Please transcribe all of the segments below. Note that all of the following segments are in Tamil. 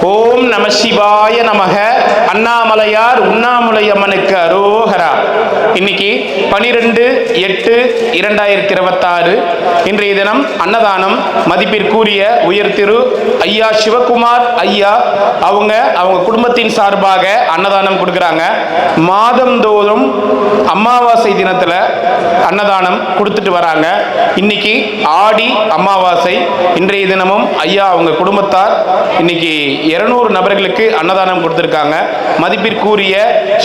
ஓம் நம சிவாய நமக. அண்ணாமலையார் உண்ணாமுலையம்மனுக்கு அரோகரா. இன்னைக்கு 12/8/2026 இன்றைய தினம் அன்னதானம். மதிப்பிற்குரிய உயர் திரு ஐயா சிவகுமார் ஐயா அவங்க குடும்பத்தின் சார்பாக அன்னதானம் கொடுக்குறாங்க. மாதந்தோறும் அமாவாசை தினத்துல அன்னதானம் கொடுத்துட்டு வராங்க. இன்னைக்கு ஆடி அமாவாசை. இன்றைய தினமும் ஐயா அவங்க குடும்பத்தார் இன்னைக்கு 200 நபர்களுக்கு அன்னதானம் கொடுத்திருக்காங்க. மதிப்பிற்குரிய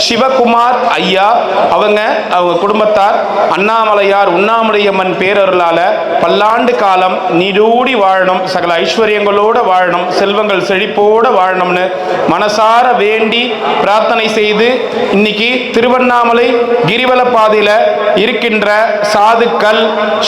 சிவகுமார் ஐயா அவங்க குடும்பத்தார் அண்ணாமலையார் உண்ணாமுலையம்மன் பேரருளால பல்லாண்டு காலம் நீடூடி வாழணும், சகல ஐஸ்வர்யங்களோட வாழணும், செல்வங்கள் செழிப்போட வாழணும்னு மனசார வேண்டி பிரார்த்தனை செய்து இன்னைக்கு திருவண்ணாமலை கிரிவல பாதையில இருக்கின்ற சாதுக்கள்,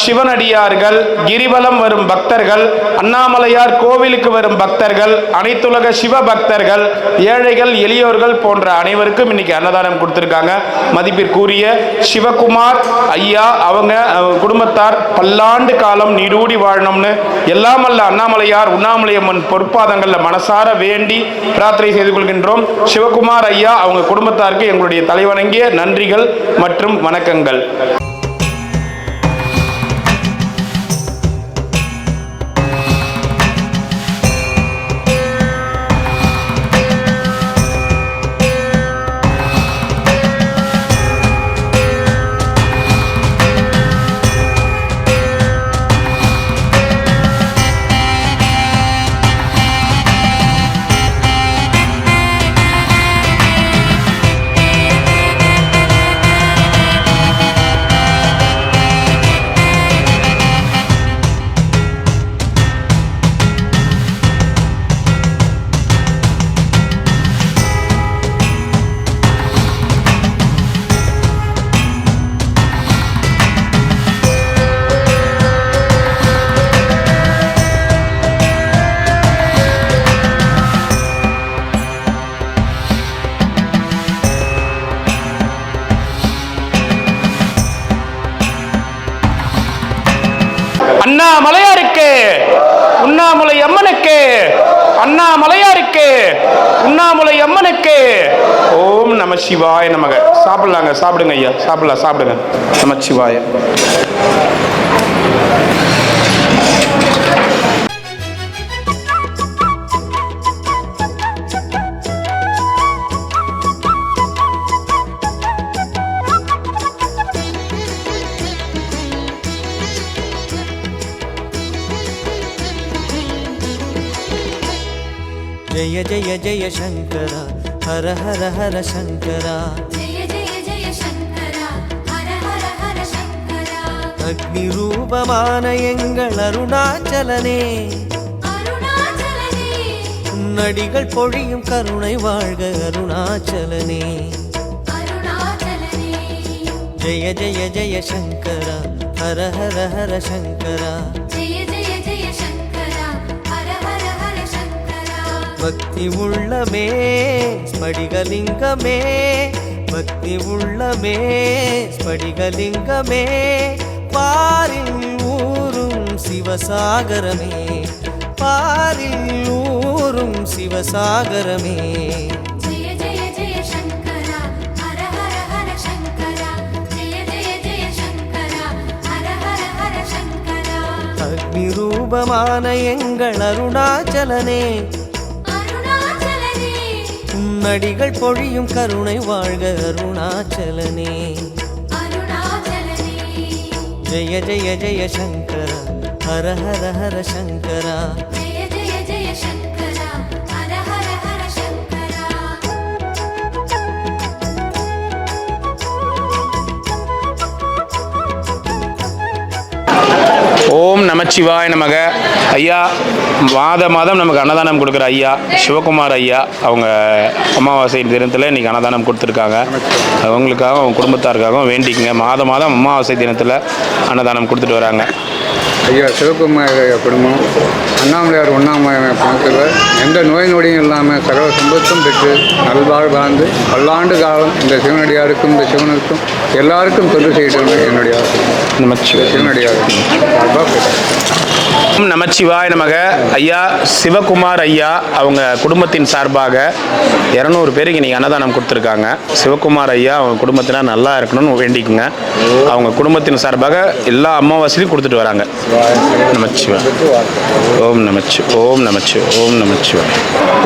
சிவனடியார்கள், கிரிவலம் வரும் பக்தர்கள், அண்ணாமலையார் கோவிலுக்கு வரும் பக்தர்கள், அனைத்துலக சிவ பக்தர்கள், ஏழைகள், எளியோர்கள் போன்ற அனைவருக்கும் இன்னைக்கு அன்னதானம் கொடுத்திருக்காங்க. மதிப்பிற்குரிய சிவகுமார் ஐயா அவங்க குடும்பத்தார் பல்லாண்டு காலம் நீடூடி வாழணும்னு எல்லாம் அல்ல அண்ணாமலையார் உண்ணாமுலையம்மன் பொற்பாதங்கள்ல மனசார வேண்டி பிரார்த்தனை செய்து கொள்கின்றோம். சிவகுமார் ஐயா அவங்க குடும்பத்தாருக்கு எங்களுடைய தலைவணங்கிய நன்றிகள் மற்றும் வணக்கங்கள். அண்ணாமலையாருக்கு உண்ணாமுலை அம்மனுக்கு, அண்ணாமலையாருக்கு உண்ணாமுலை அம்மனுக்கு. ஓம் நம சிவாய நமக. சாப்பிடலாங்க, சாப்பிடுங்க ஐயா, சாப்பிடுங்க. நம சிவாய. जय जय जय शंकरा, हर हर हर शंकरा. जय जय जय शंकरा, हर हर हर शंकरा. अग्नि रूपமான எங்கள் அருணாச்சலனே, அருணாச்சலனே உன்னடிகள் பொழியும் கருணை வாழ்க அருணாச்சலனே. அருணாச்சலனே जय जय जय शंकरा, हर हर हर शंकरा. பக்தி உள்ளமே ஸ்படிகலிங்கமே, பக்தி உள்ளமே ஸ்படிகலிங்கமே, பாரில் ஊரும் சிவசாகரமே, பாரில் ஊரும் சிவசாகரமே. ஜெய ஜெய ஜெய சங்கரா, ஹர ஹர ஹர சங்கரா. ஜெய ஜெய ஜெய சங்கரா, ஹர ஹர ஹர சங்கரா. அக்னி ரூபமான எங்கள் அருணாச்சலனே, உன்னடிகள் பொழியும் கருணை வாழ்க அருணாச்சலனே. அருணாச்சலனே ஜெய ஜெய ஜெய சங்கரா, ஹர ஹர ஹர சங்கரா. ஜெய ஜெய ஜெய சங்கரா, ஹர ஹர ஹர சங்கரா. ஓம் நமச்சிவாய நமக. ஐயா மாதம் நமக்கு அன்னதானம் கொடுக்குற ஐயா சிவகுமார் ஐயா அவங்க அமாவாசை தினத்தில் இன்றைக்கி அன்னதானம் கொடுத்துருக்காங்க. அவங்களுக்காக அவங்க குடும்பத்தாருக்காகவும் வேண்டிக்குங்க. மாதம் அமாவாசை தினத்தில் அன்னதானம் கொடுத்துட்டு வராங்க. ஐயா சிவகுமார் குடும்பம் அண்ணாமலையார் உண்ணாமுலையம்மன் பணத்தில் எந்த நோய் நொடியும் இல்லாமல் சகல சம்பத்தும் பெற்று நல்வாழ் வாழ்ந்து பல்லாண்டு காலம் இந்த சிவனடியாருக்கும் இந்த சிவனுக்கும் எல்லாருக்கும் தொண்டு செய்யணும் என்னுடைய ஆசை. சிவனடியாருக்கும் ஓம் நமச்சிவாய நமக. ஐயா சிவகுமார் ஐயா அவங்க குடும்பத்தின் சார்பாக 200 பேருக்கு இன்றைக்கி அன்னதானம் கொடுத்துருக்காங்க. சிவகுமார் ஐயா அவங்க குடும்பத்தினர் நல்லா இருக்கணும்னு வேண்டிக்குங்க. அவங்க குடும்பத்தின் சார்பாக எல்லா அமாவாசையும் கொடுத்துட்டு வராங்க. நமச்சிவாய். ஓம் நமச்சி ஓம் நமச்சி ஓம் நமச்சிவாய்.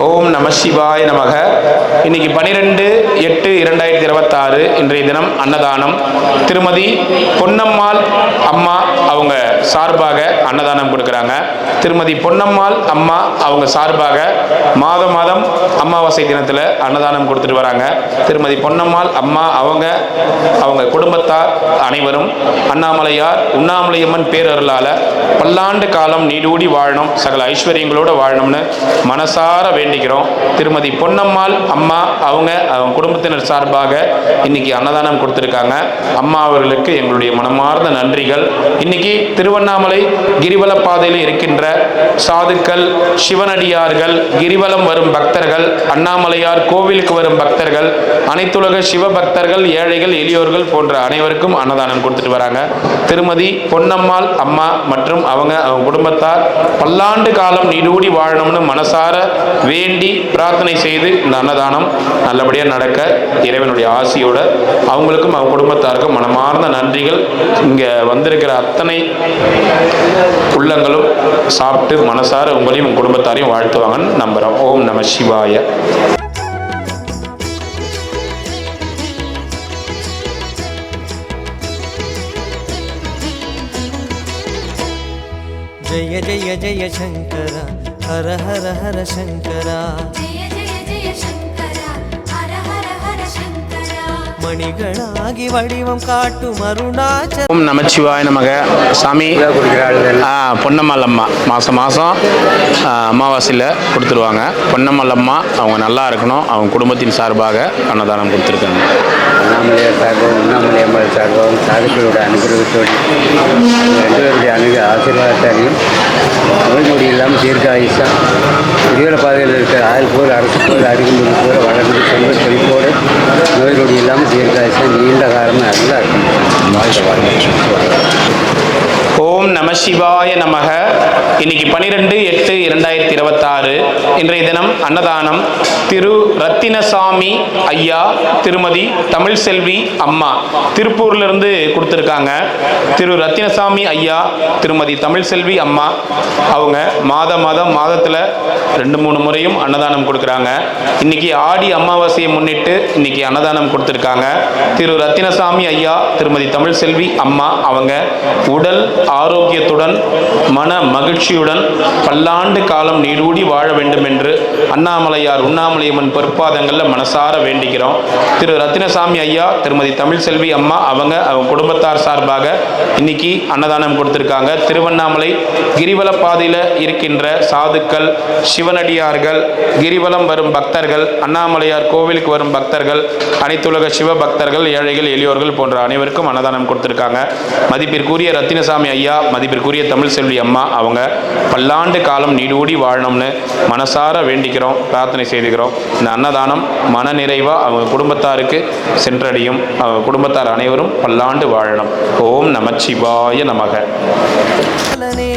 ஓம் நமசிவாய நமக. இன்னைக்கு 12/8/2026 இன்றைய தினம் அன்னதானம். திருமதி பொன்னம்மாள் அம்மா அவங்க சார்பாக அன்னதானம் கொடுக்குறாங்க. திருமதி பொன்னம்மாள் அம்மா அவங்க சார்பாக மாதம் அமாவாசை தினத்தில் அன்னதானம் கொடுத்துட்டு வராங்க. திருமதி பொன்னம்மாள் அம்மா அவங்க குடும்பத்தார் அனைவரும் அண்ணாமலையார் உண்ணாமலையம்மன் பேரருளால் பல்லாண்டு காலம் நீடூடி வாழணும், சகல ஐஸ்வர்யங்களோடு வாழணும்னு மனசார வேண்டிக்கிறோம். திருமதி பொன்னம்மாள் அம்மா அவங்க குடும்பத்தினர் சார்பாக இன்னைக்கு அன்னதானம் கொடுத்துருக்காங்க. அம்மா அவர்களுக்கு எங்களுடைய மனமார்ந்த நன்றிகள். இன்னைக்கு திருவண்ணாமலை கிரிவல பாதையில் இருக்கின்ற சாதுக்கள், சிவனடியார்கள், கிரிவலம் வரும் பக்தர்கள், அண்ணாமலையார் கோவிலுக்கு வரும் பக்தர்கள், அனைத்துலக சிவ பக்தர்கள், ஏழைகள், எளியோர்கள் போன்ற அனைவருக்கும் அன்னதானம் கொடுத்துட்டு வராங்க. திருமதி பொன்னம்மாள் அம்மா மற்றும் அவங்க குடும்பத்தார் பல்லாண்டு காலம் நீடூடி வாழணும்னு மனசார வேண்டி பிரார்த்தனை செய்து இந்த அன்னதானம் நல்லபடியாக நடக்க இறைவனுடைய ஆசியோட அவங்களுக்கும் அவங்க குடும்பத்தாருக்கும் மனமார்ந்த நன்றிகள். இங்கே வந்திருக்கிற அத்தனை உள்ளங்களும் சாப்பிட்டு மனசார உங்களையும் உங்கள் குடும்பத்தாரையும் வாழ்த்துவாங்கன்னு நம்புகிறோம். ஓம் நம சிவாய. जय जय जय शंकर हर हर हर शंकरा जय जय जय शंकरा हर हर हर शंकरा மணிகளாகி வடிவம் காட்டும் அருணாச்சல. ஓம் நமச்சிவாய நமக. சாமி பொன்னம்மாள் அம்மா மாதம் அமாவாசையில் கொடுத்துருவாங்க. பொன்னம்மாள் அம்மா அவங்க நல்லா இருக்கணும், அவங்க குடும்பத்தின் சார்பாக அன்னதானம் கொடுத்துருக்காங்க. அண்ணாமலையார் சார்பாகவும் உண்ணாமலையம்மாள் சார்பாகவும் சாதுக்களோட அனுகிரகத்தோடு 2 பேருடைய ஆசீர்வாதத்தாலையும் நோய் நொடி இல்லாமல் தீர்க்க ஆயுஷா கிரிவல பாதையில் இருக்கிற ஆயுள் போல் அரசு போல் அறிகும்பது போல வளர்ந்து செல்வ செழிப்போடு நோய் நொடி இல்லாமல் தீர்க்க ஆயுஷா நீண்ட காலம் நல்லா இருக்கும். ஓம் நம சிவாய நமக. இன்னைக்கு 12/8/2026 இன்றைய தினம் அன்னதானம். திரு ரத்தினசாமி ஐயா, திருமதி தமிழ் செல்வி அம்மா திருப்பூர்லேருந்து கொடுத்துருக்காங்க. திரு ரத்தினசாமி ஐயா, திருமதி தமிழ் செல்வி அம்மா அவங்க மாதத்தில் 2-3 முறையும் அன்னதானம் கொடுக்குறாங்க. இன்னைக்கு ஆடி அமாவாசையை முன்னிட்டு இன்னைக்கு அன்னதானம் கொடுத்துருக்காங்க. திரு ரத்தினசாமி ஐயா, திருமதி தமிழ் செல்வி அம்மா அவங்க உடல் ஆரோக்கியத்துடன் மன மகிழ்ச்சியுடன் பல்லாண்டு காலம் நீடூடி வாழ வேண்டும் என்று அண்ணாமலையார் உண்ணாமலையம்மன் பொற்பாதங்களில் மனசார வேண்டிக்கிறோம். திரு ரத்தினசாமி ஐயா, திருமதி தமிழ் செல்வி அம்மா அவங்க குடும்பத்தார் சார்பாக இன்னைக்கு அன்னதானம் கொடுத்துருக்காங்க. திருவண்ணாமலை கிரிவல பாதையில் இருக்கின்ற சாதுக்கள், சிவனடியார்கள், கிரிவலம் வரும் பக்தர்கள், அண்ணாமலையார் கோவிலுக்கு வரும் பக்தர்கள், அனைத்துலக சிவ பக்தர்கள், ஏழைகள், எளியோர்கள் போன்ற அனைவருக்கும் அன்னதானம் கொடுத்துருக்காங்க. மதிப்பிற்குரிய ரத்தினசாமி ஐயா, மதிப்பிற்குரிய தமிழ் செல்வி அம்மா அவங்க பல்லாண்டு காலம் நீடூடி வாழணும்னு மனசார வேண்டிக்கிறோம், பிரார்த்தனை செய்துக்கிறோம். இந்த அன்னதானம் மன நிறைவாக அவங்க குடும்பத்தாருக்கு சென்றடையும். அவங்க குடும்பத்தார் அனைவரும் பல்லாண்டு வாழணும். ஓம் நமச்சிவாய நமக. அருணாச்சலனே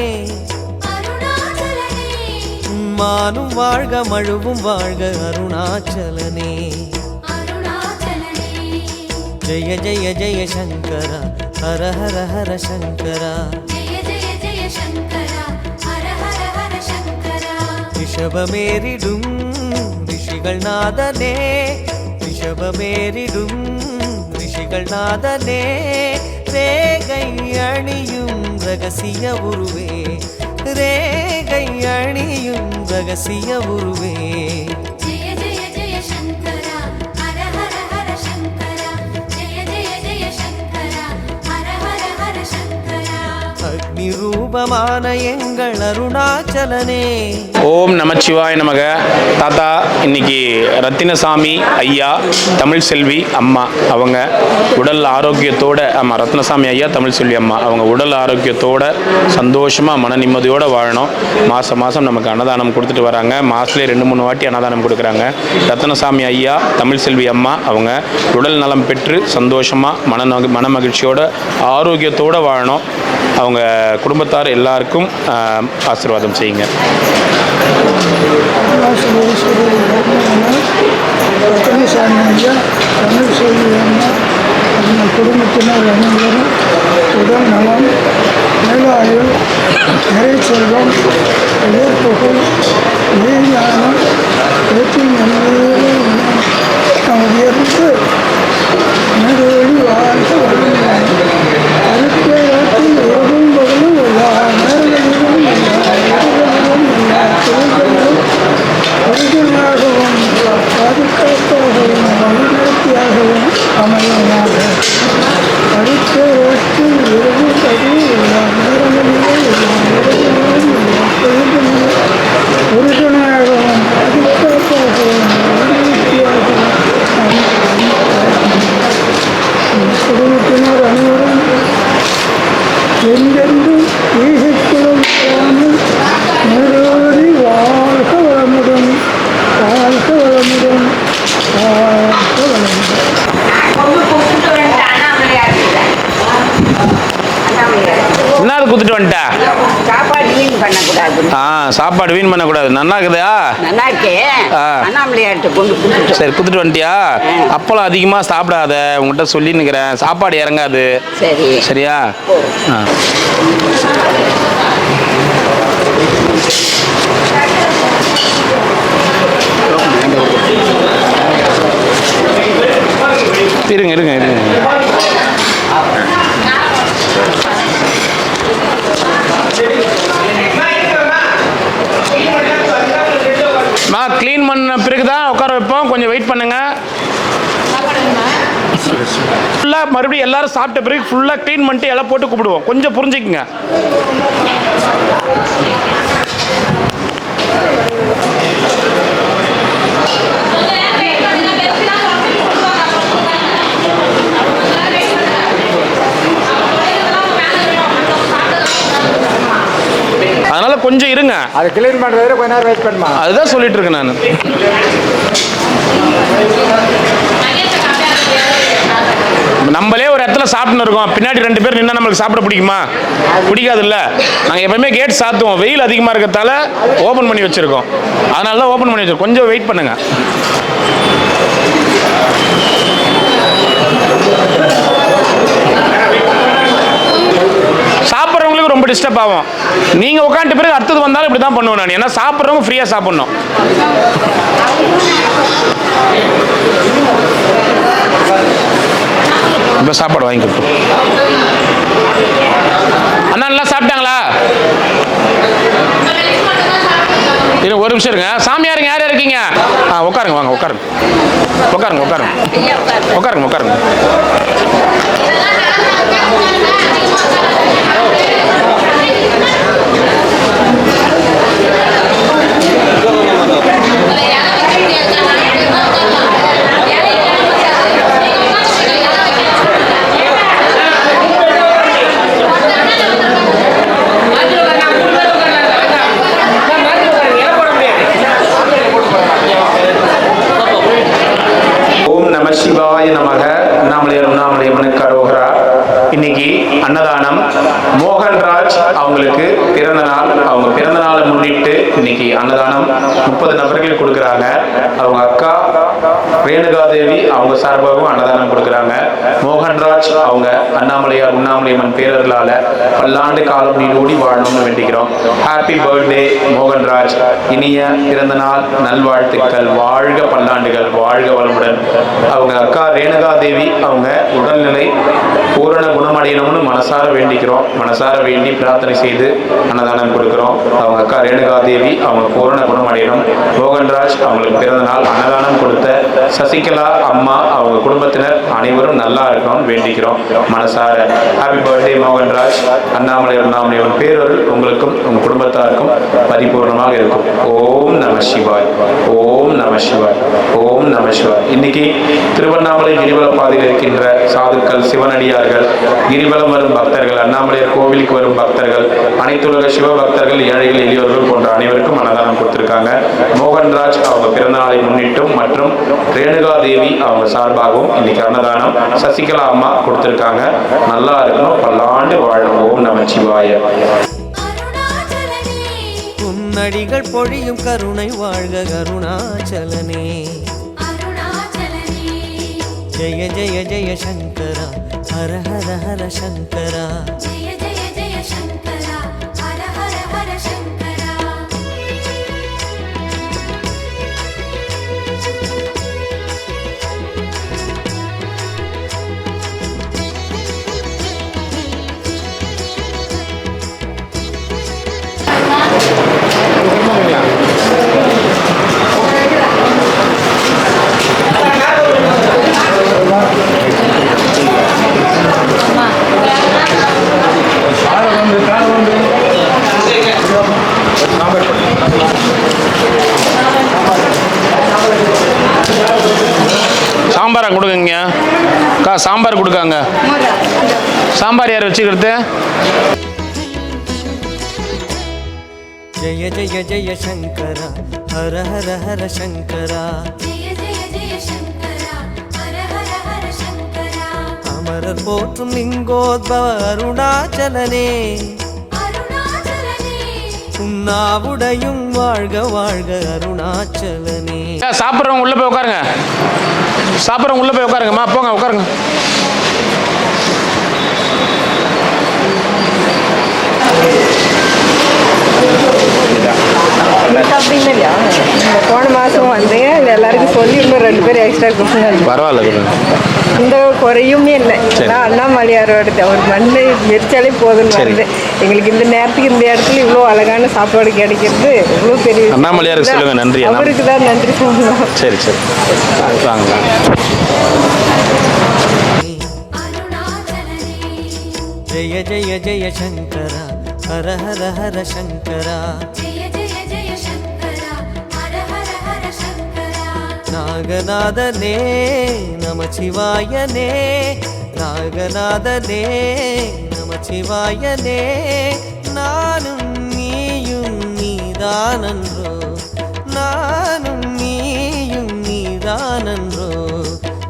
மானும் வாழ்க மழுவும் வாழ்க அருணாச்சலனே. அருணாச்சலனே ஜய ஜய ஜய சங்கர ஹர ஹர ஹர சங்கரா. जय जय जय शंकरा हर हर हर शंकरा ரிஷபமேறிடும் ரிஷிகள் நாதனே, ரிஷபமேறிடும் ரிஷிகள் நாதனே. ரேகை அணியும் ரகசிய உருவே, ரேகை அணியும் ரகசிய உருவே. जय जय जय शंकरा हर हर हर शंकरा जय जय जय शंकरा हर हर हर शंकरा அக்னி ரூபமான எங்கள் அருணாச்சலனே. ஓம் நமச்சிவாய நமக. தாத்தா இன்னைக்கு ரத்தினசாமி ஐயா, தமிழ் செல்வி அம்மா அவங்க உடல் ஆரோக்கியத்தோட, ஆமாம் ரத்னசாமி ஐயா, தமிழ் செல்வி அம்மா அவங்க உடல் ஆரோக்கியத்தோட சந்தோஷமாக மன நிம்மதியோடு வாழணும். மாதம் நமக்கு அன்னதானம் கொடுத்துட்டு வராங்க. மாதத்துலேயே 2-3 வாட்டி அன்னதானம் கொடுக்குறாங்க. ரத்னசாமி ஐயா, தமிழ் செல்வி அம்மா அவங்க உடல் நலம் பெற்று சந்தோஷமாக மன மகிழ்ச்சியோட ஆரோக்கியத்தோடு வாழணும். அவங்க குடும்பத்தார் எல்லாருக்கும் ஆசீர்வாதம் செய்யுங்க. ரத்னசாமி ஐயா, தமிழ்செல்வி அம்மா, அவங்க குடும்பத்தினர் அனைவரும் உடல் நலம், மேலாயுள், நிறைச்செல்வம், உயர்ப்புகள், மெய்ஞானம், வெற்றி உயர்ந்து நடுவழி வாழ்க வருகிறார். அருட்பேராற்றில் இரவும் பகலும் எல்லா நேரங்களிலும் எல்லா இடங்களிலும் எல்லா தொழில்களிலும் உறுதுணையாகவும் பாதுகாப்பாகவும் வழிநடத்தியாகவும் அமையமாக. அருட்பேராற்றில் இரவும் பகலும் எல்லா நேரங்களிலும் எல்லா இடங்களிலும் எல்லா தொழில்களிலும் உறுதுணையாகவும் பாதுகாப்பாகவும் வழிநடத்தியாகவும் குடும்பத்தினர் அனைவரும் எங்கென்றும் ஈகைக்குளம் காணும் நிரோதி வாழ்க வளமுடன், வாழ்க வளமுடன், வாழ்க வளமுடன். என்ன குத்துட்டு வந்துட்டா? சாப்பாடு வீண் பண்ணக்கூடாது. சாப்பாடு வீண் பண்ணக்கூடாது. நல்லா இருக்குதா? நல்லா இருக்கே. அண்ணாமலையார்ட்ட கொண்டு கொடுத்துட்டோம். சரி, குத்துட்டு வந்துட்டியா? அப்பளம் அதிகமாக சாப்பிடாத, உங்கள்கிட்ட சொல்லின்னுக்கிறேன். சாப்பாடு இறங்காது. சரி, சரியா? இருங்க இருங்க இருங்க. க்ளீன் பண்ண பிறகு தான் உட்கார வைப்போம். கொஞ்சம் வெயிட் பண்ணுங்க. ஃபுல்லாக மறுபடியும் எல்லாரும் சாப்பிட்ட பிறகு ஃபுல்லாக க்ளீன் பண்ணிட்டு எல்லாம் போட்டு கூப்பிடுவோம். கொஞ்சம் புரிஞ்சுக்குங்க. அதனால கொஞ்சம் இருங்க. அது கிளீன் பண்ணுறது கொஞ்ச நேரம் வெயிட் பண்ணுமா? அதுதான் சொல்லிட்டு இருக்கேன் நான். நம்மளே ஒரு இடத்துல சாப்பிட்டு இருக்கோம், பின்னாடி 2 பேர் நின்னா நம்மளுக்கு சாப்பிட பிடிக்குமா? பிடிக்காது இல்ல. நாங்கள் எப்பவுமே கேட் சாத்துவோம். வெயில் அதிகமாக இருக்கிறதால ஓப்பன் பண்ணி வச்சிருக்கோம். அதனால தான் ஓப்பன் பண்ணி வச்சிருக்கோம். கொஞ்சம் வெயிட் பண்ணுங்க. சாப்பிட்றவங்களுக்கு ரொம்ப டிஸ்டர்ப் ஆகும். நீங்கள் உட்காந்துட்டு பிறகு அடுத்தது வந்தாலும் இப்படி தான் பண்ணுவேன் நான். ஏன்னா சாப்பிட்றவங்க ஃப்ரீயாக சாப்பிட்ணும். இப்போ சாப்பாடு வாங்கி கொடுத்தோம். அண்ணா நல்லா சாப்பிட்டாங்களா? ஒரு நிமிஷம் இருங்க. சாமியாருங்க யார் இருக்கீங்க? உட்காருங்க, வாங்க உட்காருங்க. உட்காருங்க உட்காருங்க உட்காருங்க உட்காருங்க. சிவாய நமக. அண்ணாமலையம்மனுக்கு அரோகரா. இன்னைக்கு அன்னதானம். மோகன்ராஜ் அவங்களுக்கு பிறந்த நாள். அவங்க பிறந்த நாளை முன்னிட்டு இன்னைக்கு அன்னதானம் 30 நபர்கள் கொடுக்குறாங்க. அவங்க அக்கா ரேணுகாதேவி அவங்க சார்பாகவும் அன்னதானம் கொடுக்குறாங்க. மோகன்ராஜ் அவங்க அண்ணாமலையம்மன் பேரர்களால பல்லாண்டு காலம் நீடூடி வாழணும்னு வேண்டிக்கிறோம். Happy birthday Mohanraj. இனிய பிறந்த நாள் நல்வாழ்த்துக்கள். வாழ்க பல்லாண்டுகள், வாழ்க வளமுடன். அவங்க அக்கா ரேணுகாதேவி அவங்க உடல்நிலை பூரண குணமடையணும்னு மனசார வேண்டிக்கிறோம். மனசார வேண்டி பிரார்த்தனை செய்து அன்னதானம் கொடுக்குறோம். அவங்க அக்கா ரேணுகாதேவி அவங்க பூரண குணமடையணும். மோகன்ராஜ் அவங்களுக்கு பிறந்த நாள். அன்னதானம் கொடுத்த சசிகலா அம்மா அவங்க குடும்பத்தினர் அனைவரும் நல்லா இருக்கணும்னு வேண்டிக்கிறோம் மனசார. Happy birthday Mohanraj. அண்ணாமலையம்மன் பேரருள் உங்களுக்கும் உங்க குடும்பத்தாருக்கும் பரிபூர்ணமாக இருக்கும். ஓம் நம சிவாய். ஓம் நம சிவாய். ஓம் நம சிவாய். இன்னைக்கு திருவண்ணாமலை கிரிவல பாதையில் இருக்கின்ற சாதுக்கள், சிவனடியார்கள், கிரிவலம் வரும் பக்தர்கள், அண்ணாமலையார் கோவிலுக்கு வரும் பக்தர்கள், அனைத்துலக சிவ பக்தர்கள், ஏழைகள், எளியோர்கள் போன்ற அனைவருக்கும் அன்னதானம் கொடுத்திருக்காங்க. மோகன்ராஜ் அவங்க பிறந்தநாளை முன்னிட்டும் மற்றும் ரேணுகா தேவி அவங்க சார்பாகவும் இன்னைக்கு அன்னதானம் சசிகலா அம்மா கொடுத்திருக்காங்க. நல்லா இருக்கணும், பல்லாண்டு வாழும். ஓம் நமச்சிவாய. அருணாச்சலனே உன்னடிகள் பொழியும் கருணை வாழ்க கருணாச்சலனே. அருணாச்சலனே ஜெய ஜெய ஜெய சங்கரா ஹர ஹர ஹர சங்கரா. ஜெய ஜெய ஜெய சங்கரா ஹர ஹர ஹர சங்கரா. சாம்பாரை கொடுங்க அக்கா, சாம்பார் கொடுக்காங்க. சாம்பார் யார் வச்சுக்கிறது? ஜெய ஜெய ஜெய சங்கரா ஹர ஹர ஹர சங்கரா. ஜெய ஜெய ஜெய சங்கரா ஹர ஹர ஹர சங்கரா. அமரர் போற்றும் லிங்கோத்பவ அருணாச்சலனே. அருணாச்சலனே உன்னாவுடையும் வாழ்க வாழ்க அருணாச்சலனே. சாப்பிட்றவங்க உள்ள போய் உட்காருங்க. சாப்பிட்றவங்க உள்ள போய் உட்காருங்கம்மா. போங்க உட்காருங்க. அப்படி இல்லையா, போன மாதம் வந்து எல்லாருக்கும் சொல்லி இன்னும் 2 பேர் எக்ஸ்ட்ரா கொடுத்துங்க. பரவாயில்ல கொடுங்க. இந்த குறையுமே இல்லை. நான் அண்ணாமலையாரோட ஒரு மண்ணை மெரிச்சாலே போதும்னு வருது. எங்களுக்கு இந்த நேரத்துக்கு இந்த இடத்துல இவ்வளோ அழகான சாப்பாடு கிடைக்கிறது இவ்வளோ பெரிய அண்ணாமலையாருக்கு சொல்லுங்க நன்றி. அவருக்கு தான் நன்றி சொல்லணும். சரி சரி வாங்க. அருணாச்சலனே ஜெய ஜெய ஜெய சங்கரா ஹர ஹர ஹர சங்கரா. ஜெய ஜெய ஜெய சங்கரா ஹர ஹர ஹர சங்கரா. நாகநாதனே நமச்சிவாயனே. நாகநாதனே நமச்சிவாயனே. நானும் நீயும் நீதானன்றோ. நானும் நீயும் நீதானன்றோ.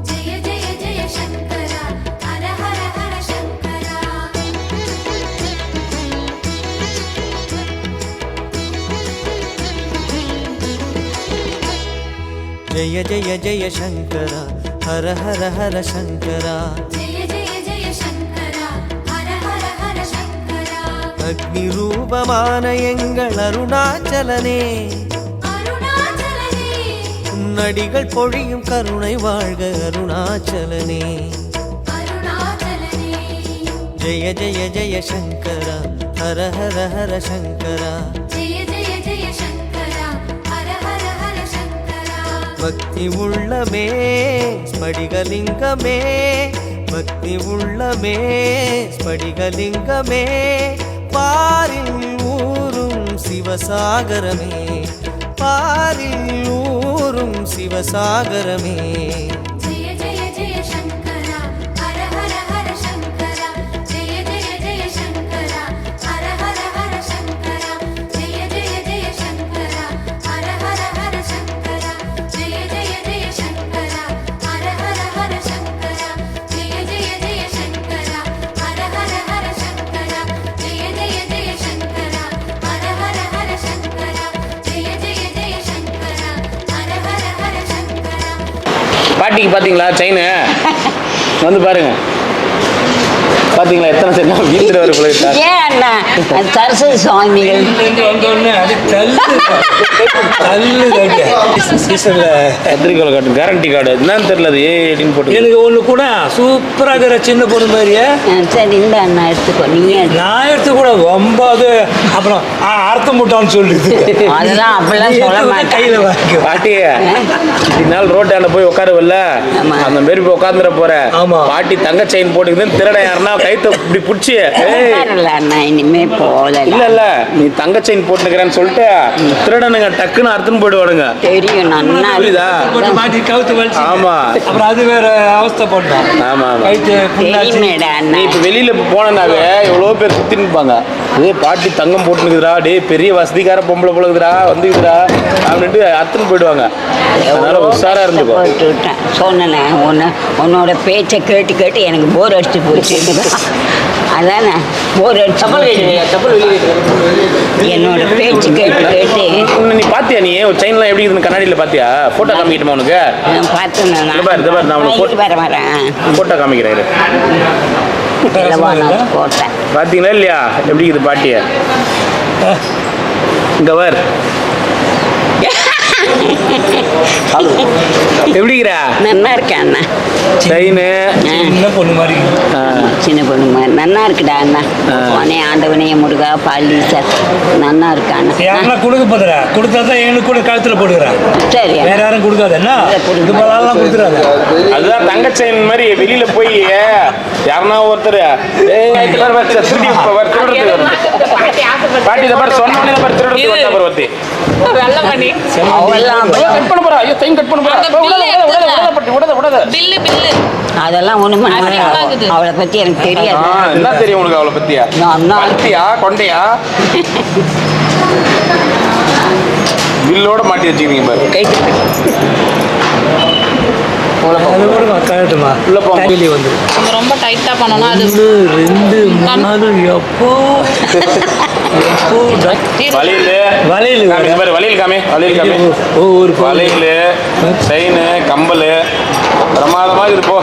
ஜெய ஜெய ஜெய சங்கரா ஹர ஹர ஹர சங்கரா. ஜெய ஜெய ஜெய சங்கரா ஹர ஹர ஹர சங்கரா. ஜெய ஜெய ஜெய சங்கரா ஹர ஹர ஹர சங்கரா. அக்னி ரூபமான எங்கள் அருணாச்சலனே. அருணாச்சலனே உன்னடிகள் பொழியும் கருணை வாழ்க அருணாச்சலனே. அருணாச்சலனே ஜெய ஜெய ஜெய சங்கரா ஹர ஹர ஹர சங்கரா. ஜெய ஜெய ஜெய சங்கரா ஹர ஹர ஹர சங்கரா. பக்தி உள்ளமே ஸ்படிகலிங்கமே. பக்தி உள்ளமே ஸ்படிகலிங்கமே. பாரில் ஊரும் சிவசாகரமே. பாரில் ஊரும் சிவசாகரமே. ஜெய ஜெய ஜெய சங்கரா ஹர ஹர ஹர சங்கரா. ஜெய ஜெய ஜெய சங்கரா ஹர ஹர ஹர சங்கரா. ஜெய ஜெய ஜெய சங்கரா ஹர ஹர ஹர சங்கரா. ஜெய ஜெய ஜெய சங்கரா ஹர ஹர ஹர சங்கரா. ஜெய ஜெய ஜெய சங்கரா ஹர ஹர ஹர சங்கரா. ஜெய ஜெய ஜெய சங்கரா ஹர ஹர ஹர சங்கரா. ஜெய ஜெய ஜெய சங்கரா ஹர ஹர ஹர சங்கரா. பாட்டிக்கு பார்த்தீங்களா செயின் வந்து பாருங்க. பார்த்தீங்களா எத்தனை செயின் வீட்டில் ஒரு பிள்ளைட்டார். ஏன் அண்ணா சரஸ்வதி சுவாமிகள் கத்திரிக்கோள் கார்டு கேரண்டி கார்டு என்னன்னு தெரியல. அது ஏடின்னு போட்டு எனக்கு ஒன்று கூட சூப்பராக இருக்கிற சின்ன பொண்ணு மாதிரியே சரி இந்த அண்ணா எடுத்துக்கோ. நீங்க நான் எடுத்து கூட ரொம்ப அது அப்புறம் அர்த்தம் முட்டான்னு சொல்லுது. அதெல்லாம் அப்படிலாம் சொல்ல மாட்டேன். கையில் வாங்கி பாட்டி நாள் ரோட்டாண்ட போய் உட்காருவல்ல, ஆமா. அந்த மாரி போய் உட்காந்துட போற. ஆமா. பாட்டி தங்க செயின் போட்டுக்குதுன்னு திருட யாருன்னா கை கைத்தை இப்படி பிடிச்சி வரல அண்ணா இனிமே போகல இல்ல நீ தங்க செயின் போட்டுக்கிறேன்னு சொல்லிட்டு திருடனுங்க டக்குன்னு அறுத்துன்னு போயிடுவானுங்க. தெரியும் நன்னா புரியுதா? போட்டு மாட்டி கவுத்து வலிச்சு ஆமா. அப்புறம் அது வேற அவஸ்தை போட்டோம். ஆமா ஆமா. கைத்து புண்ணாச்சு. தெரியுமேடா நீ அண்ணா இப்ப வெளியில போனாவே எவ்வளவு பேர் சுத்தி நிற்பாங்க. அதே பாட்டி தங்கம் போட்டுனுக்குதுடா, டேய் பெரிய வசதிக்கார பொம்பளை போலக்குதுடா வந்துக்குதுடா அப்படின்ட்டு அத்துன்னு போயிடுவாங்க. அதனால உஷாரா இருந்துக்கோ. போட்டு விட்டேன் சொன்னேன் உன்னோட பேச்சை கேட்டு கேட்டு எனக்கு போர் அடிச்சு போச்சு. அதானே போர் அடிச்சு என்னோட பேச்சு கேட்டு கேட்டு. நீ பாத்தியா? நீ செயின்லாம் எப்படி இருக்குன்னு கண்ணாடியில பாத்தியா? போட்டோ காமிக்கிட்டுமா உனக்கு? பார்த்தேன் இந்த பாரு நான் உனக்கு வரேன் போட்டோ காமிக்கிறேன். போட்டேன் பாத்தீங்களா இல்லையா எப்படி இருக்குது பாட்டிய? இங்க வர் எப்படிங்கிறா? நல்லா இருக்கேன் அண்ணா. செயினு சின்ன பொண்ணு மாதிரி. சின்ன பொண்ணு மாதிரி நல்லா இருக்குடா அண்ணா. போனே ஆண்டவனே முருகா பாலி சார் நல்லா இருக்கா அண்ணா. யாருன்னா கொடுக்க போதுற கொடுத்தா தான் எங்களுக்கு கூட கழுத்துல போடுகிறேன். சரி வேற யாரும் கொடுக்காது என்ன இது போலாம் கொடுத்துறாங்க. அதுதான் தங்க செயின் மாதிரி வெளியில போய் யாருன்னா ஒருத்தர் பாட்டி பாரு சொன்னோடனே பாரு திருடுறது வருத்தி கட் பண்ண போறா. ஐயோ செயின் கட் பண்ண போறா. அதெல்லாம் ஒண்ணுமே அவளை பத்தி எனக்கு தெரியாது. என்ன தெரியும் உனக்கு அவளை பத்தியா? பத்தியா கொண்டையா பில்லோட மாட்டி வச்சுக்கிறீங்க பாரு. கழட்டுமா உள்ள போங்க. வெளியே வந்து நம்ம ரொம்ப டைட்டா பண்ணோம்னா அது 2 3 எப்போ வளையல் காமி ஒரு வளையல் செயின் கம்பல் பிரமாதமா இது போ.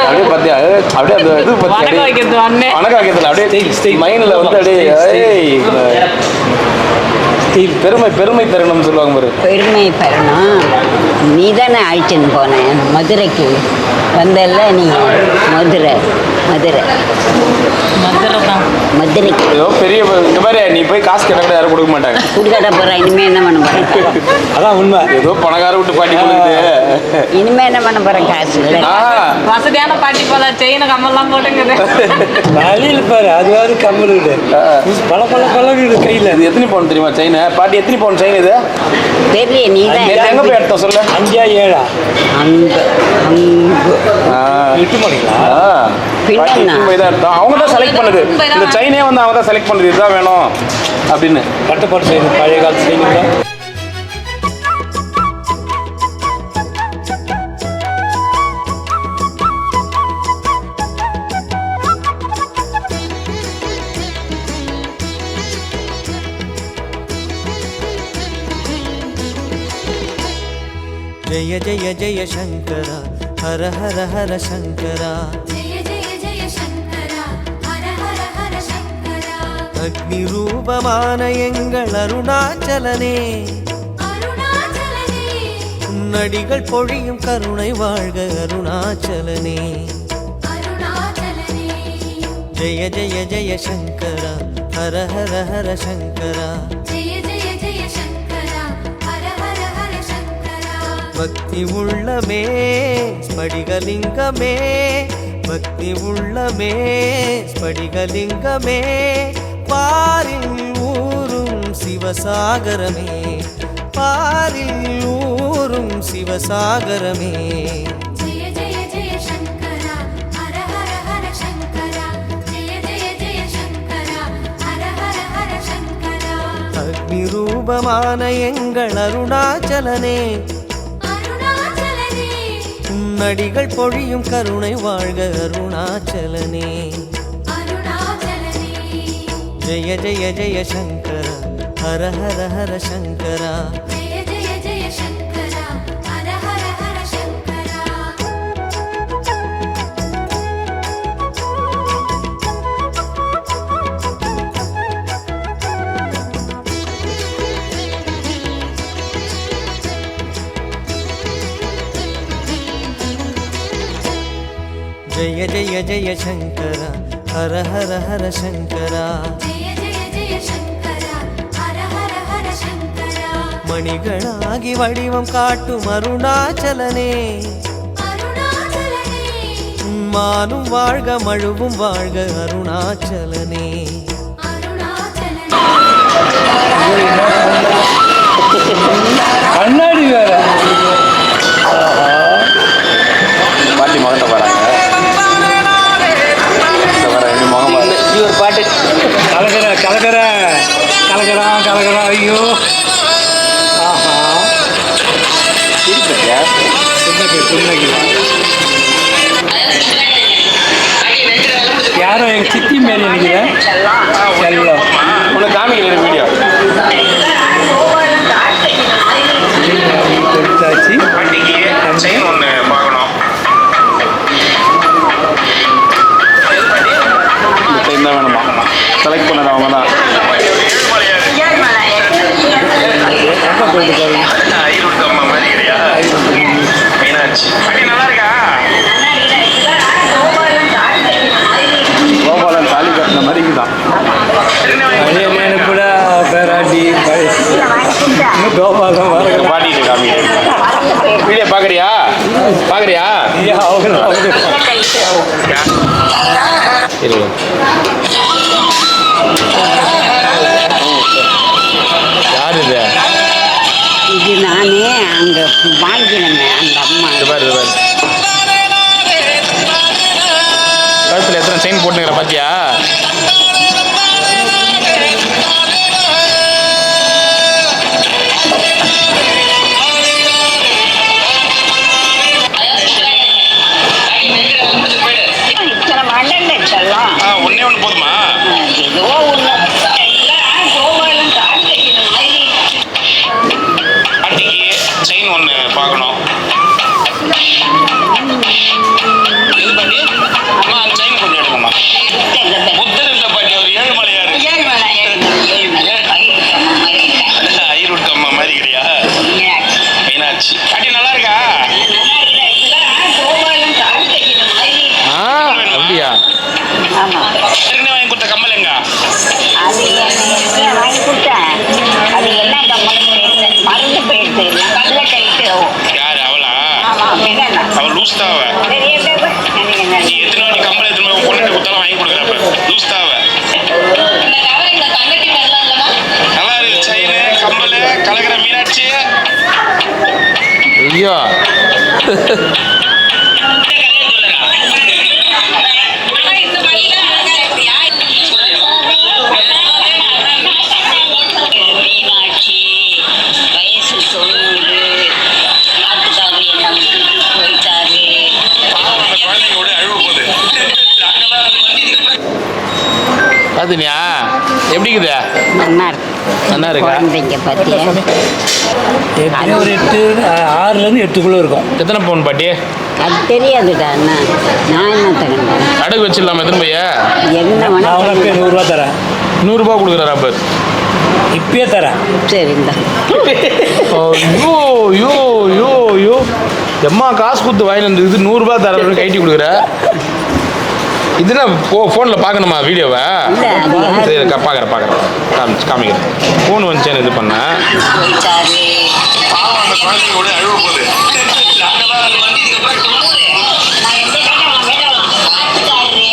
அப்படியே பாத்தியா? அப்படியே அந்த இது வணக்கம் வைக்கிறது அண்ணே. வணக்கம் வைக்கிறதுல அப்படியே மைண்ட்ல வந்து அப்படியே பெருமை தருணம் சொல்லுவாங்க பாரு. பெருமை பெறணும். நீ தானே அழைச்சின்னு போனேன் மதுரைக்கு வந்தல்ல நீ. மதுரை தான் மதுரைக்கு ஏதோ பெரிய இந்த மாதிரி நீ போய் காசு கேட்ட கூட யாரும் கொடுக்க மாட்டாங்க. குடுக்கட போகிறேன். இனிமே என்ன பண்ண போகிறேன்? அதான் உண்மை. ஏதோ பணக்கார விட்டு பாட்டி கொடுக்குது. இனிமே என்ன பண்ண போகிறேன்? காசு இல்லை. வசதியான பாட்டி போல செயின கம்மல்லாம் போட்டுங்குது. வழியில் பாரு அதுவாது கம்மல் விடு பல வீடு கையில். இது எத்தனை பவுன் தெரியுமா செயின்? பாட்டி எத்தனை பவுன் செயின் இது? தெரியல நீ தான் எங்க போய் எடுத்தோம் சொல்லு. 5 7 அங்க 8 மணிங்களா? அவங்க தான் செலக்ட் பண்ணுது. இந்த செயினே வந்து அவங்க தான் செலக்ட் பண்ணுது. இதுதான் வேணும் அப்படின்னு. கட்டப்பாடு செய்யுது பழைய காலத்து செய்யுங்களா? ஜய ஜய ஜய சங்கரா ஹர ஹர ஹர சங்கரா. जय जय जय शङ्करा हर हर हर शङ्करा அக்னி ரூபமான எங்கள் அருணாச்சலனே, अरुणाचलने உன்னடிகள் பொழியும் கருணை வாழ்க அருணாச்சலனே. अरुणाचलने ஜய ஜய ஜய சங்கரா ஹர ஹர ஹர சங்கரா. जय जय जय शङ्करा हर हर हर शङ्करा பக்தி உள்ளமே ஸ்படிகலிங்கமே, பக்தி உள்ளமே ஸ்படிகலிங்கமே, பாரில் ஊரும் சிவசாகரமே, பாரில் ஊரும் சிவசாகரமே. जय जय जय शङ्करा हर हर हर शङ्करा जय जय जय शङ्करा हर हर हर शङ्करा அக்னி ரூபமான எங்கள் அருணாச்சலனே, अरुणाचलने உன்னடிகள் பொழியும் கருணை வாழ்க அருணாச்சலனே. अरुणाचलने ஜய ஜய ஜய சங்கரா ஹர ஹர ஹர சங்கரா. जय जय जय शङ्करा हर हर हर शङ्करा ஜய ஜய ஜய சங்கரா ஹர ஹர ஹர சங்கரா. जय जय जय शङ्करा हर हर हर शङ्करा மணிகளாகி வடிவம் காட்டும் அருணாச்சலனே, अरुणाचलने மானும் வாழ்க மழுவும் வாழ்க அருணாச்சலனே. கண்ணாடி வேற பாட்டி முகத்தை பாருங்க. ஒரு பாட்டு கலக்கிறேன் ஐயோ ஆஹா புன்னகை யாரும் எங்க சித்தி மாரி நினைக்கிறேன் செல்லம் உனக்கு காமிக்கிறேன் வீடியோ. கொடுத்தாச்சு செயின் ஒன்று பார்க்கணும். செயின் தான் வேணுமா? செலக்ட் பண்ணது அவங்க தான். கோபாலன் தாலி கட்டின மாதிரி தான். நினைப்புல பேராட்டி கோபாலம் வர பாட்டிட்டு காமி வீடியோ பார்க்குறியா? யார் இது? இது நானே அங்கே வாங்கினேங்க அந்த அம்மா. இது பாரு கழுத்தில் எத்தனை செயின் போட்டுங்கிற பாத்தியா? இத்தனை மண்டல செல்லம் ஒன்னே ஒன்று போதுமா? ஏதோ ஒன்று கோபாலம் தாடி கட்டின மாதிரி. பாட்டிக்கு செயின் ஒன்று பார்க்கணும். இது பாட்டி அம்மா அந்த செயின் கொஞ்சம் எடுங்கம்மா. புத்தர் இல்லை பாட்டி, அவர் ஏழுமலையார். ஐரூட்டு அம்மா மாதிரி கிடையா? மீனாட்சி பாட்டி நல்லா இருக்கா? அப்படியா? ஏற்கனவே வாங்கி கொடுத்த கம்மல் எங்க? அது வாங்கி கொடுத்தேன். அது என்ன மருந்து போயிடுது. நல்ல கைட்டு யாரு அவளா? ஆமாம். அவள் லூஸ் தான் அவ. நீ எத்தனை வாட்டி கம்மல் எத்தனை வாட்டி பொண்ணு கொடுத்தாலும் வாங்கி கொடுக்குறப்ப லூஸ் தான் அவ. நல்லா இருக்கு செயின் கம்மல் கலக்கிற மீனாட்சி. ஐயோ மீனாட்சி வயசு 90. நாட்டுக்காக என்ன விட்டுட்டு போயிட்டாரு. குழந்தைங்களோட அழுவ போகுது. பாத்துனியா எப்படி இருக்குது? நல்லா இருக்கா? குழந்தைங்க பார்த்தியா? ஒரு 6லேருந்து 8 இருக்கும். எத்தனை பவுன் பாட்டி? அது தெரியாதுடா அண்ணா. நான் என்ன தகண்டேன் அடகு வச்சிடலாமா? எத்தனை பைய? என்ன நான் வேணா உனக்கு 100 தரேன். 100 கொடுக்குறாரா பார். இப்பயே தரேன். சரி இந்த ஐயோ யோ யோ யோ எம்மா காசு கொடுத்து வாங்கி வந்து இது 100 தரேன்னு கைட்டி கொடுக்குற. இதுனா ஃபோனில் பார்க்கணுமா வீடியோவை? இல்லை அது யார் சரி பார்க்குறேன் காமிக்கிறேன். ஃபோன் வந்துச்சேன்னு இது பண்ணேன். போயிட்டாரு. பாவம் அந்த குழந்தைங்களோட அழுவ போகுது. நான் எந்த கேட்டேன் கேட்டலாம். நாட்டுக்காரரு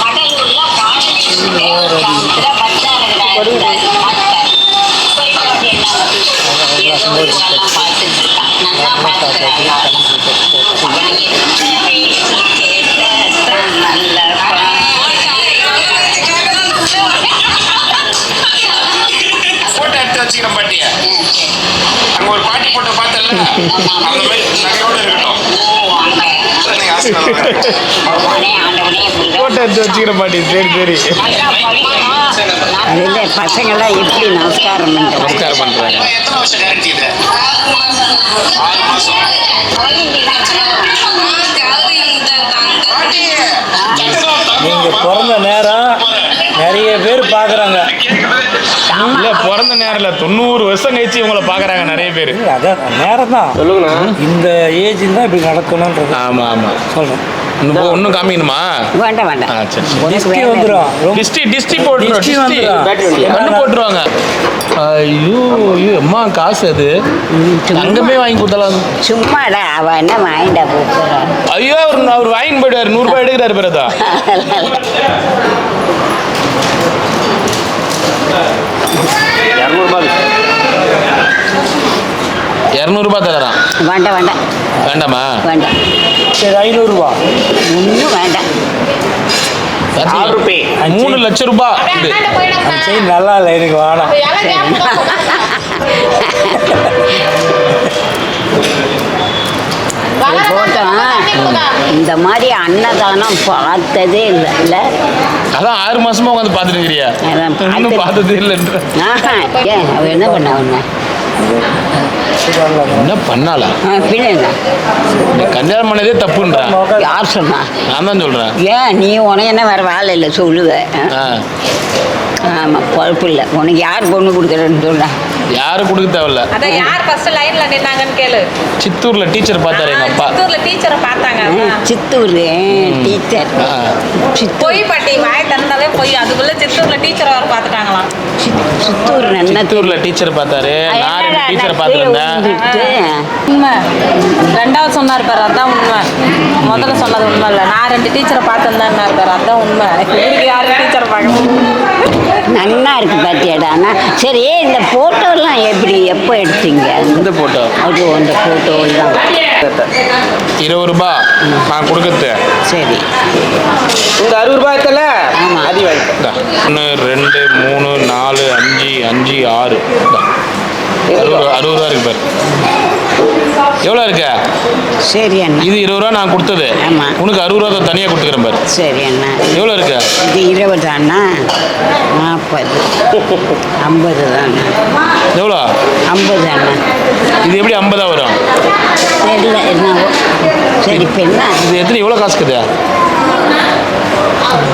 கடலூர்ல காலேஜ் போட்டோ எடுத்து வச்சுக்கிறேன் பாட்டிய. அங்க ஒரு பாட்டி போட்டோ பார்த்தல அந்த மாதிரி நகையோட இருக்கட்டும். போட்டோ எடுத்து வச்சுக்கிறேன் பாட்டி. சரி அதில் பசங்களாம் எப்படி நமஸ்காரம் பண்றாங்க. எத்தனை வருஷம் கேரண்டி இது? 6 மாசம். நீங்க பிறந்த நேரம் நிறைய பேர் பார்க்குறாங்க. இல்ல பிறந்த நேரம் இல்ல 90 வருஷம் கழிச்சு இவங்களை பாக்குறாங்க நிறைய பேர். அதான் நேரம் தான். சொல்லுங்கண்ணா. இந்த ஏஜில் தான் இப்படி நடக்கணுன்றது. ஆமா சொல்றேன். இன்னும் காமிக்கணுமா? வேண்டாம் வேண்டாம். சரி உனக்கு டிஸ்டி வேலை வந்துடும். டிஸ்டி போட்டுருவோம். டிஸ்டி வந்துடும். கண்ணு போட்டுருவாங்க. ஐயோ ஐயோ அம்மா காசு அது அங்கமே வாங்கி கொடுத்தாலும் சும்மாடா அவள் என்ன வாங்கிட்டா போகிறா. ஐயோ அவர் வாங்கிட்டு போயிடுவார். 100 ரூபாய் எடுக்கிறாரு பிறதா. ₹200 தரலாம். வேண்டாம் வேண்டாம் வேண்டாமா? வேண்டாம். சரி 500 ரூபா. ஒன்றும் வேண்டாம். 3 லட்சம் ரூபாய் இது. அந்த செயின் நல்லா இல்லை, எனக்கு வேணாம். போட்டோம். இந்த மாதிரி அன்னதானம் பார்த்ததே இல்லை. அதான் 6 மாசமா உட்காந்து பார்த்துட்டு இருக்கிறியா? அதான் இன்னும் பார்த்ததே இல்லைன்ற. ஏன் அவ என்ன பண்ண உன்ன? என்ன பண்ணாளா? பின்ன என்ன? கல்யாணம் பண்ணதே தப்புன்றான். யார் சொன்னா? நான் தான் சொல்றேன். ஏன் நீ உனக்கு என்ன வேற வேலை இல்லை சொல்லுவேன். ஆ. ஆமாம் பொறுப்பு இல்லை. உனக்கு யார் பொண்ணு கொடுக்குறேன்னு சொல்ல? யாரும் கொடுக்க தேவையில்ல. அதான் யார் ஃபர்ஸ்ட் லைன்ல நின்னாங்கன்னு கேளு. சித்தூர்ல டீச்சர் பார்த்தாரு எங்க அப்பா. சித்தூர்ல டீச்சரை பார்த்தாங்க. சித்தூர் டீச்சர். பொய் பாட்டி வாய் திறந்தாலே பொய். அதுக்குள்ள சித்தூர்ல டீச்சரை வர பார்த்துட்டாங்களாம். சித்தூர் என்ன? சித்தூர்ல டீச்சர் பார்த்தாரு. நான் 2 டீச்சரை பார்த்துருந்தேன். உண்மை. 2வது சொன்னார் பாரு, அதான் உண்மை. முதல்ல சொன்னது உண்மை இல்லை. நான் 2 டீச்சரை பார்த்துருந்தேன் பாரு, அதான் உண்மை. இவருக்கு யாரும் டீச்சரை பார்க்கணும். நல்லா இருக்கு பாத்தியாடா. சரி இந்த போட்டோலாம் எப்போ எடுத்தீங்க? இந்த போட்டோ அது அந்த போட்டோலாம் 20 ரூபாய் நான் கொடுக்கறது. சரி இந்த 60 ரூபாய் இருக்குல்ல, ஆமா. அது வாங்கி 1 2 3 4 5 5 6 60 ரூபா இருக்கு பாரு. எவ்வளோ இருக்கு? சரி அண்ணா. இது 20 ரூபா நான் கொடுத்தது. ஆமா. உனக்கு 60 ரூபா தனியாக கொடுத்துக்கிறேன் பாரு. சரி அண்ணா. எவ்வளோ இருக்கு? இது 20 அண்ணா. 40 50 தானே. எவ்வளோ? 50 அண்ணா. இது எப்படி 50 வரும்? தெரியல என்னவோ. சரி இப்போ என்ன? இது எத்தனை எவ்வளோ காசுக்குது?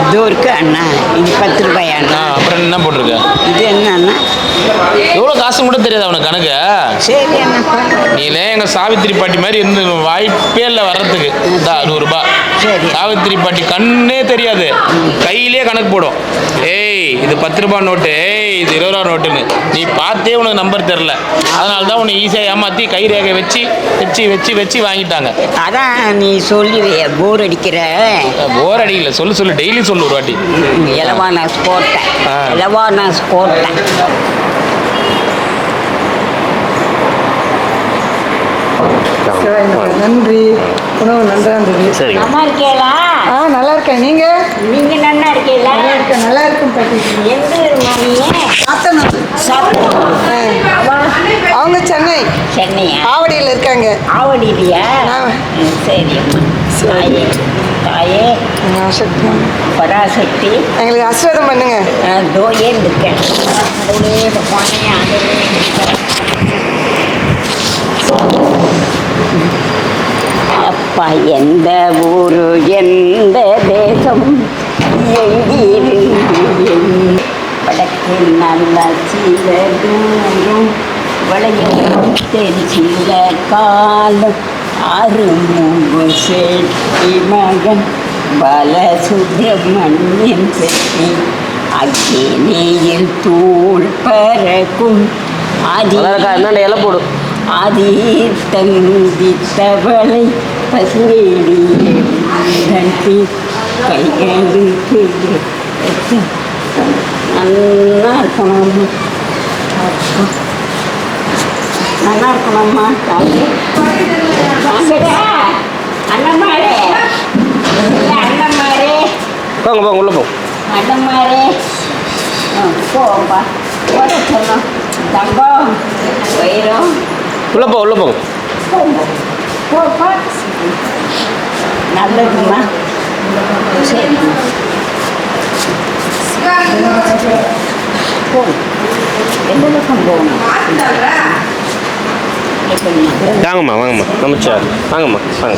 இது இருக்கு அண்ணா. இது 10 ரூபாயா அண்ணா? அப்புறம் என்ன போட்டிருக்க? இது என்ன அண்ணா? எவ்வளோ காசு கூட தெரியாது அவனுக்கு கணக்கு. சரி அண்ணா. நீலே எங்கள் சாவித்திரி பாட்டி மாதிரி இருந்து வாய்ப்பே இல்லை வர்றதுக்கு. 60 ரூபாய். சரி. சாவித்திரி பாட்டி கண்ணே தெரியாது, கையிலே கணக்கு போடும். ஏய் இது 10 ரூபாய் நோட்டு, ஏய் இது 20 ரூபா நோட்டுன்னு நீ பார்த்தே உனக்கு நம்பர் தெரில. அதனால தான் உன்னை ஈஸியாக ஏமாற்றி கை ரேகை வச்சு வச்சு வச்சு வச்சு வாங்கிட்டாங்க. அதான் நீ சொல்லி போர் அடிக்கிற. போர் அடிக்கல, சொல்லு டெய்லி சொல்லு ஒரு வாட்டி. இலவான ஸ்கோட்டை. இலவான ஸ்கோட்டை. நன்றி. உணவு நன்றா இருந்தது. சரி. அம்மா இருக்கீங்களா? நல்லா இருக்கேன். நீங்க? நீங்க நல்லா இருக்கீங்களா? நல்லா இருக்கும் பாட்டி. எந்த ஊருமா நீங்க? அவங்க சென்னை சென்னையா? ஆவடியில் இருக்காங்க. ஆவடியிலையா? சரி அம்மா. தாயே தாயே பராசக்தி எங்களுக்கு ஆசீர்வாதம் பண்ணுங்க. தோயே இருக்கேன். கடவுளே பகவானே ஆண்டவரே. அப்பா எந்த ஊரு எந்த தேசம் எங்கிருந்து வடக்கு நல்ல சில தூரம் வளையம் தெரிசில காலம் அருமுக செட்டி மகன் பாலசுப்ரமணியன் செட்டி அக்கினியில் தூள் பறக்கும் என்னென்ன இலை போடும். ஆதித்தந்தித்தவளை பசுவேடி கைகளுக்கு நல்லா இருக்கணும்மா. நல்லா இருக்கணும்மா. வாங்கடா அண்ணம்மாரே. அண்ணம்மாரே போங்க உள்ள போங்க. அண்ணம்மாரே போப்பா. போட சொன்னோம். தங்கம் வைரம் உள்ள போங்க. போப்பா. நல்லதும்மா. சரி போகணும். எந்த பக்கம் போகணும்? வாங்கம்மா நமச்சார் வாங்கம்மா வாங்க.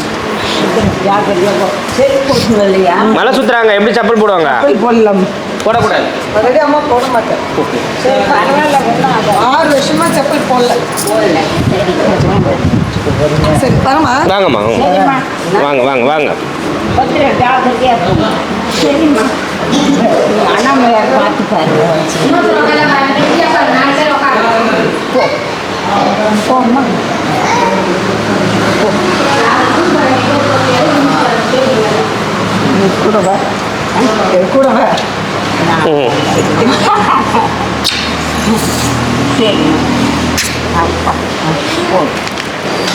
ஜாக்கிரதையாக போ. சரி போட்டுங்க இல்லையா? மலை சுற்றுறாங்க, எப்படி செப்பல் போடுவாங்க? போடலாம். போடக்கூடாது. ஆல்ரெடி அம்மா போட மாட்டேன். சரி பரவாயில்ல. ஒன்றும் 6 வருஷமா செப்பல் போடல. போடல. சரி சரி வரமா வாங்கம்மா சரிம்மா வாங்க வாங்க வாங்க பத்திரம் ஜாக்கிரதையாக போங்க சரிம்மா அண்ணாமலையார் பார்த்து பாருங்க போ போம்மா கூட வா கூட வா சரிம்மா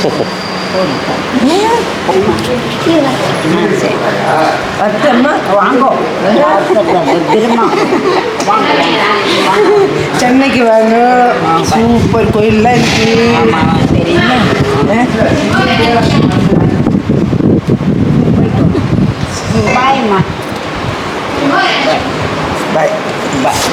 போ பத்திரமா வாங்கோ பத்திரமா சென்னைக்கு வாங்க சூப்பர் கோயில்லாம் இருக்கு தெரியுமா பாய்மா பாய் பாய்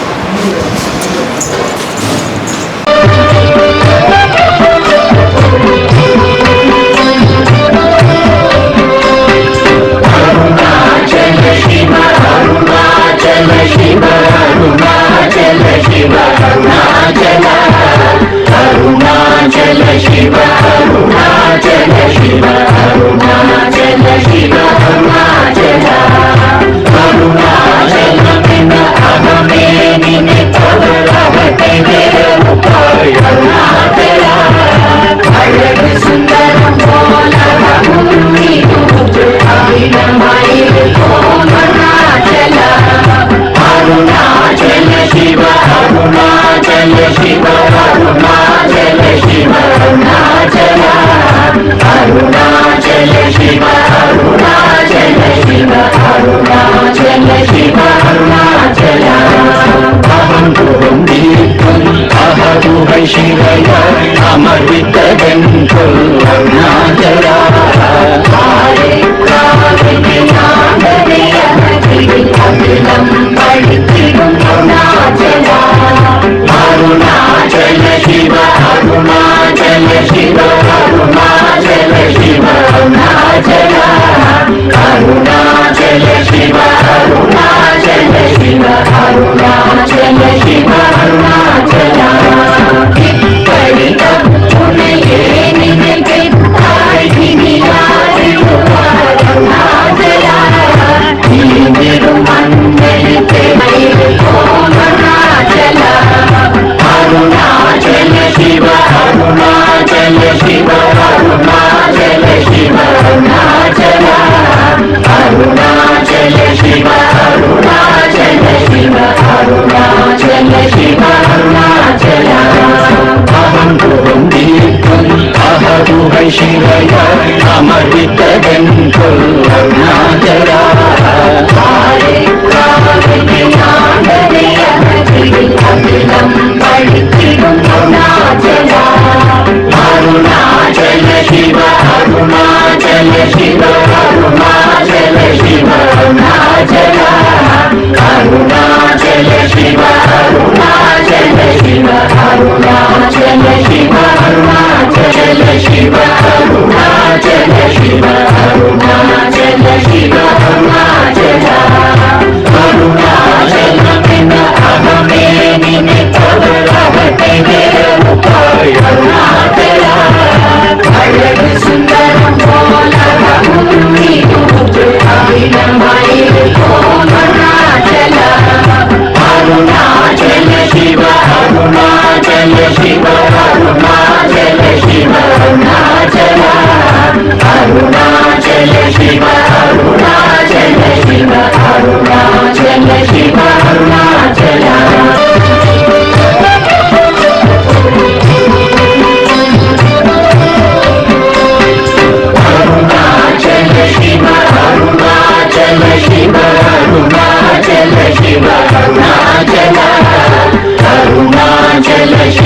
Arunachalam